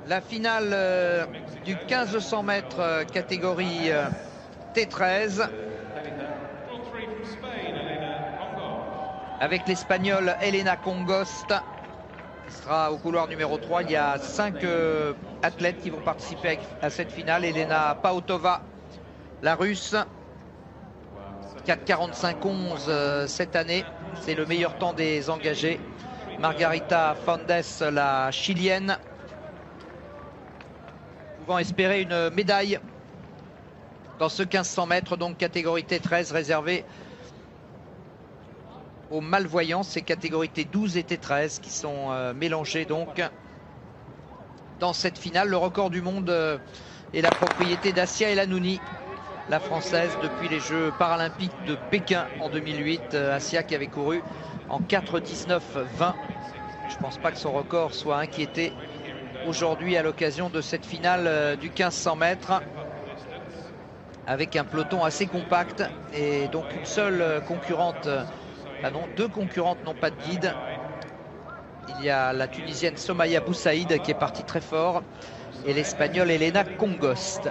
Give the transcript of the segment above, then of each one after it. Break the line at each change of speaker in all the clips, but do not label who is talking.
La finale du 1500 mètres catégorie T13 avec l'Espagnole Elena Congost qui sera au couloir numéro 3. Il y a 5 athlètes qui vont participer à cette finale. Elena Pautova, la Russe, 4:45:11 cette année, c'est le meilleur temps des engagés. Margarita Fondes, la Chilienne, pouvant espérer une médaille dans ce 1500 mètres, donc catégorie T13 réservée aux malvoyants. C'est catégorie T12 et T13 qui sont mélangées donc dans cette finale. Le record du monde est la propriété d'Assia Elanouni, la française, depuis les Jeux paralympiques de Pékin en 2008. Assia qui avait couru en 4:19:20. Je ne pense pas que son record soit inquiété aujourd'hui à l'occasion de cette finale du 1500 mètres, avec un peloton assez compact et donc une seule concurrente, deux concurrentes n'ont pas de guide. Il y a la Tunisienne Somaya Boussaïd qui est partie très fort et l'Espagnole Elena Congost.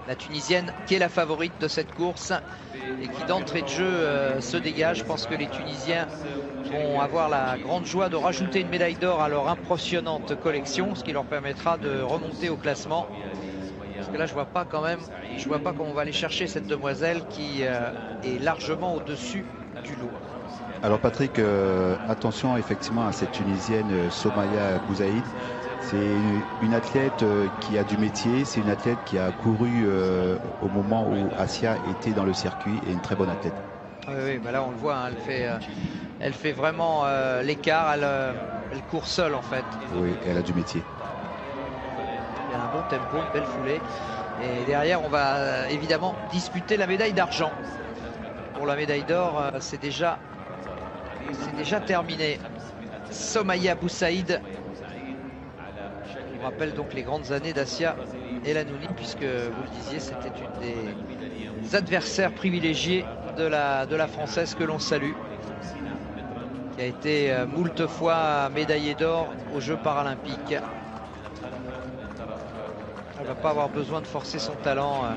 La Tunisienne qui est la favorite de cette course et qui d'entrée de jeu se dégage. Je pense que les Tunisiens vont avoir la grande joie de rajouter une médaille d'or à leur impressionnante collection, ce qui leur permettra de remonter au classement. Parce que là, je vois pas comment on va aller chercher cette demoiselle qui est largement au-dessus du lot.
Alors Patrick, attention effectivement à cette Tunisienne Somaya Boussaïd. C'est une athlète qui a du métier, c'est une athlète qui a couru au moment où Assia était dans le circuit et une très bonne athlète.
Oui, bah là on le voit, hein, elle fait vraiment l'écart, elle court seule en fait.
Oui, elle a du métier.
Il y a un bon tempo, une belle foulée. Et derrière on va évidemment disputer la médaille d'argent. Pour la médaille d'or, c'est déjà terminé. Somaya Boussaïd. On rappelle donc les grandes années d'Assia Elanouni, puisque vous le disiez, c'était une des adversaires privilégiés de la Française que l'on salue, qui a été moult fois médaillée d'or aux Jeux paralympiques. Elle ne va pas avoir besoin de forcer son talent.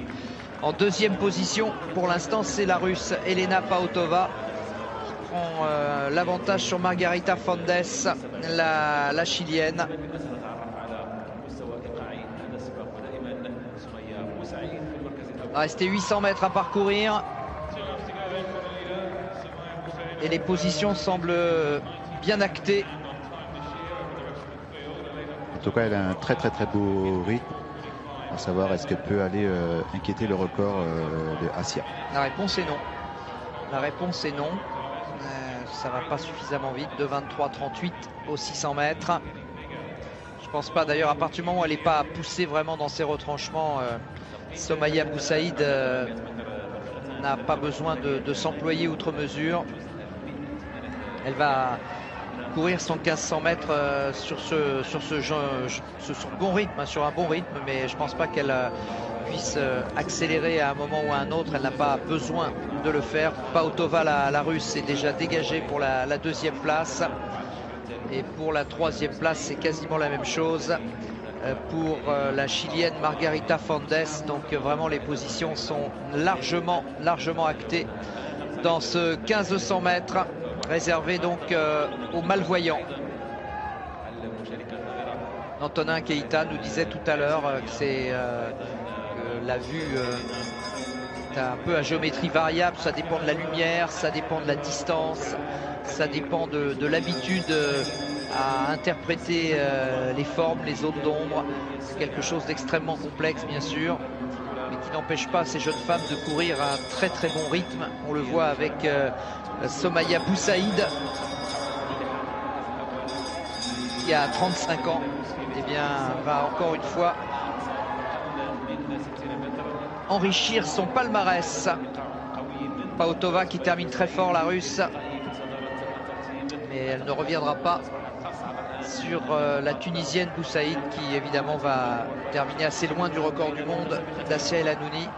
En deuxième position, pour l'instant, c'est la Russe Elena Pautova qui prend l'avantage sur Margarita Fondes, la Chilienne. Il restait 800 mètres à parcourir et les positions semblent bien actées.
En tout cas, elle a un très très beau rythme. À savoir, est-ce qu'elle peut aller inquiéter le record de Assia?
La réponse est non. La réponse est non. Ça va pas suffisamment vite. De 23:38 aux 600 mètres. Je pense pas, d'ailleurs, à partir du moment où elle n'est pas poussée vraiment dans ses retranchements, Somaya Boussaïd n'a pas besoin de s'employer outre mesure. Elle va courir son 1500 mètres sur bon rythme, sur un bon rythme, mais je pense pas qu'elle puisse accélérer à un moment ou à un autre. Elle n'a pas besoin de le faire. Pautova, la Russe, est déjà dégagée pour la deuxième place. Et pour la troisième place, c'est quasiment la même chose pour la Chilienne Margarita Fondes. Donc vraiment les positions sont largement actées dans ce 1500 mètres réservé donc aux malvoyants. Antonin Keita nous disait tout à l'heure que la vue est un peu à géométrie variable. Ça dépend de la lumière, ça dépend de la distance, ça dépend de l'habitude à interpréter les formes, les zones d'ombre. C'est quelque chose d'extrêmement complexe bien sûr, mais qui n'empêche pas ces jeunes femmes de courir à un très très bon rythme. On le voit avec Somaya Boussaïd qui a 35 ans, et bien va encore une fois enrichir son palmarès. Pautova qui termine très fort, la Russe, mais elle ne reviendra pas sur la Tunisienne Boussaïd qui évidemment va terminer assez loin du record du monde d'Assia Elanouni,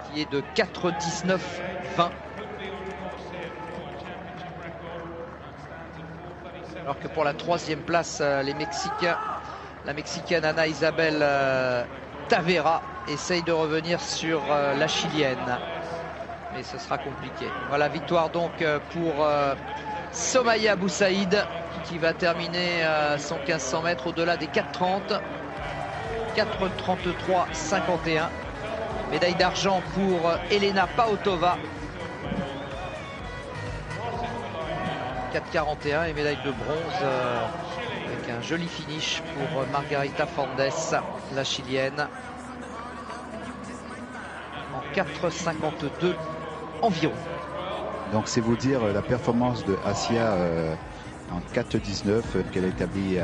qui est de 4:19:20. Alors que pour la 3e place, les Mexicains, la Mexicaine Ana Isabel Tavera essaye de revenir sur la Chilienne. Mais ce sera compliqué. Voilà, victoire donc pour Somaya Boussaïd, qui va terminer son 1500 mètres au-delà des 4,30. 4,33,51. Médaille d'argent pour Elena Paotova. 4,41 et médaille de bronze avec un joli finish pour Margarita Fondes, la chilienne, en 4,52 environ.
Donc c'est vous dire la performance de Assia en 4,19 qu'elle a établie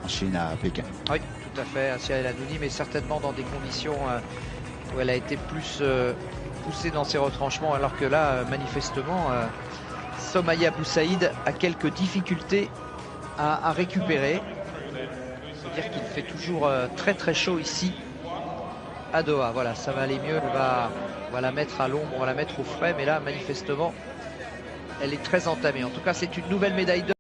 en Chine, à Pékin.
Oui, tout à fait, Assia El Hanouni, mais certainement dans des conditions où elle a été plus poussée dans ses retranchements, alors que là, manifestement, Somaya Boussaïd a quelques difficultés à récupérer. C'est-à-dire qu'il fait toujours très très chaud ici à Doha. Voilà, ça va aller mieux. On va la mettre à l'ombre, on va la mettre au frais, mais là, manifestement, elle est très entamée. En tout cas, c'est une nouvelle médaille d'or.